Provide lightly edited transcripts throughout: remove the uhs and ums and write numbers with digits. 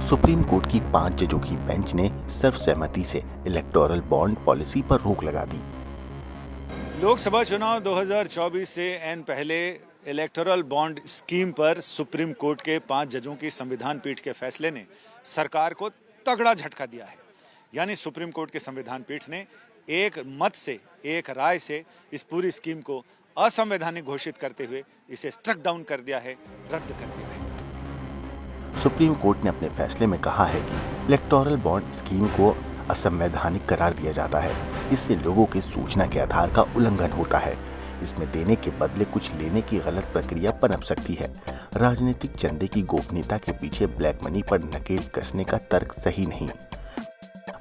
Supreme court की 5 जजों की बेंच ने सर्वसहमति से इलेक्टोरल बॉन्ड पॉलिसी पर रोक लगा दी। लोकसभा चुनाव 2024 से एन पहले इलेक्टोरल बॉन्ड स्कीम पर सुप्रीम कोर्ट के 5 जजों की संविधान पीठ के फैसले ने सरकार को तगड़ा झटका दिया है। यानी सुप्रीम कोर्ट के संविधान पीठ ने एक मत से, एक राय से इस पूरी स्कीम को असंवैधानिक घोषित करते हुए इसे स्ट्रक डाउन कर दिया है, रद्द कर दिया है। सुप्रीम कोर्ट ने अपने फैसले में कहा है कि इलेक्टोरल बॉन्ड स्कीम को असंवैधानिक करार दिया जाता है। इससे लोगों के सूचना के आधार का उल्लंघन होता है। इसमें देने के बदले कुछ लेने की गलत प्रक्रिया पनप सकती है। राजनीतिक चंदे की गोपनीयता के पीछे ब्लैक मनी पर नकेल कसने का तर्क सही नहीं।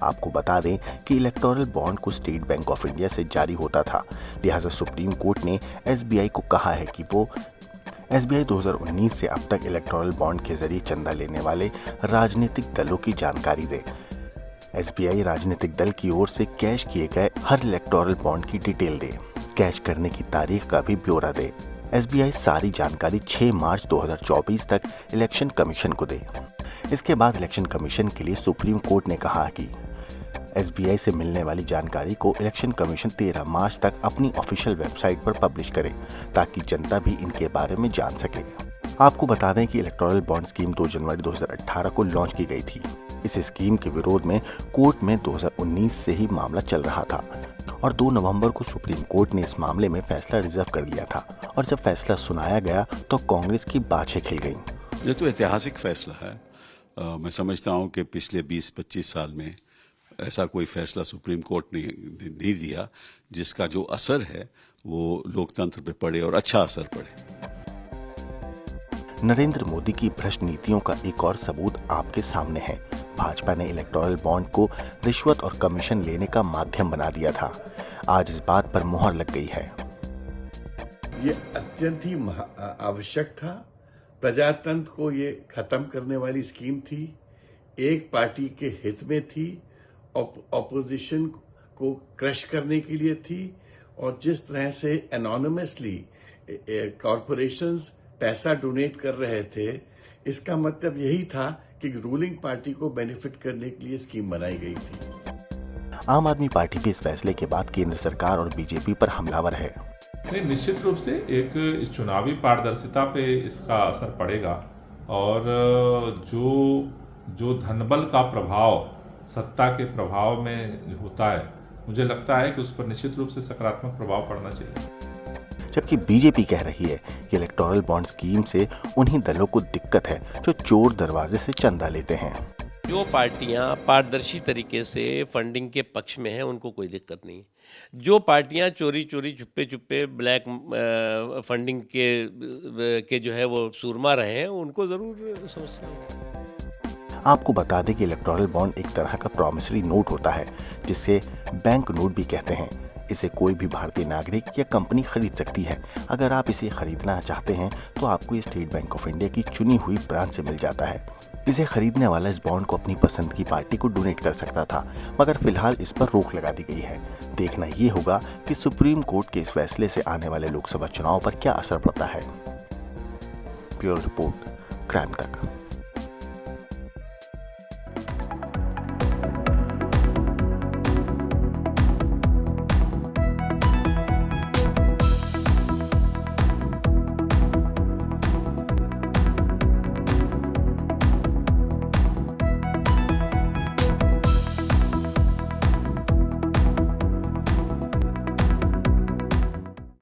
आपको बता दें कि इलेक्टोरल बॉन्ड को स्टेट बैंक ऑफ इंडिया से जारी होता था। लिहाजा सुप्रीम कोर्ट ने एसबीआई को कहा है कि वो एसबीआई 2019 से अब तक इलेक्टोरल बॉन्ड के जरिए चंदा लेने वाले राजनीतिक दलों की जानकारी दे। एसबीआई राजनीतिक दल की ओर से कैश किए गए हर इलेक्टोरल बॉन्ड की डिटेल दे, कैश करने की तारीख का भी ब्यौरा दे। एसबीआई सारी जानकारी 6 मार्च 2024 तक इलेक्शन कमीशन को दे। इसके बाद इलेक्शन कमीशन के लिए सुप्रीम कोर्ट ने कहा कि एसबीआई से मिलने वाली जानकारी को इलेक्शन कमीशन 13 मार्च तक अपनी ऑफिशियल वेबसाइट पर पब्लिश करे, ताकि जनता भी इनके बारे में जान सके। आपको बता दें कि इलेक्टोरल बॉन्ड स्कीम 2 जनवरी 2018 को लॉन्च की गई थी। इस स्कीम के विरोध में कोर्ट में 2019 से ही मामला चल रहा था और 2 नवंबर को सुप्रीम कोर्ट ने इस मामले में फैसला रिजर्व कर लिया था। और जब फैसला सुनाया गया तो कांग्रेस की बाछें खिल गईं। ये तो ऐतिहासिक फैसला है। मैं समझता हूं कि पिछले 20-25 साल में ऐसा कोई फैसला सुप्रीम कोर्ट ने नहीं दिया जिसका जो असर है वो लोकतंत्र पे पड़े और अच्छा असर पड़े। नरेंद्र मोदी की भ्रष्ट नीतियों का एक और सबूत आपके सामने है। भाजपा ने इलेक्टोरल बॉन्ड को रिश्वत और कमीशन लेने का माध्यम बना दिया था। आज इस बात पर मुहर लग गई है। ये अत्यंत ही आवश्यक था। प्रजातंत्र को ये खत्म करने वाली स्कीम थी, एक पार्टी के हित में थी, ऑपोजिशन को क्रश करने के लिए थी। और जिस तरह से एनोनिमसली कॉरपोरेशंस पैसा डोनेट कर रहे थे, इसका मतलब यही था कि रूलिंग पार्टी को बेनिफिट करने के लिए स्कीम बनाई गई थी। आम आदमी पार्टी के इस फैसले के बाद केंद्र सरकार और बीजेपी पर हमलावर है। नहीं, निश्चित रूप से एक इस चुनावी पारदर्शिता पे इसका असर पड़ेगा और जो धनबल का प्रभाव सत्ता के प्रभाव में होता है, मुझे लगता है कि उस पर निश्चित रूप से सकारात्मक प्रभाव पड़ना चाहिए। जबकि बीजेपी कह रही है कि इलेक्टोरल बॉन्ड स्कीम से उन्हीं दलों को दिक्कत है जो चोर दरवाजे से चंदा लेते हैं। जो पार्टियां पारदर्शी तरीके से फंडिंग के पक्ष में हैं उनको कोई दिक्कत नहीं। जो पार्टियां चोरी छुपे ब्लैक फंडिंग के जो है वो सूरमा रहे हैं, उनको ज़रूर समस्या है। आपको बता दें कि इलेक्टोरल बॉन्ड एक तरह का प्रॉमिसरी नोट होता है, जिसे बैंक नोट भी कहते हैं। इसे कोई भी भारतीय नागरिक या कंपनी खरीद सकती है। अगर आप इसे खरीदना चाहते हैं तो आपको ये स्टेट बैंक ऑफ इंडिया की चुनी हुई ब्रांच से मिल जाता है। इसे खरीदने वाला इस बॉन्ड को अपनी पसंद की पार्टी को डोनेट कर सकता था, मगर फिलहाल इस पर रोक लगा दी गई है। देखना ये होगा कि सुप्रीम कोर्ट के इस फैसले से आने वाले लोकसभा चुनाव पर क्या असर पड़ता है। ब्यूरो रिपोर्ट, क्राइम तक।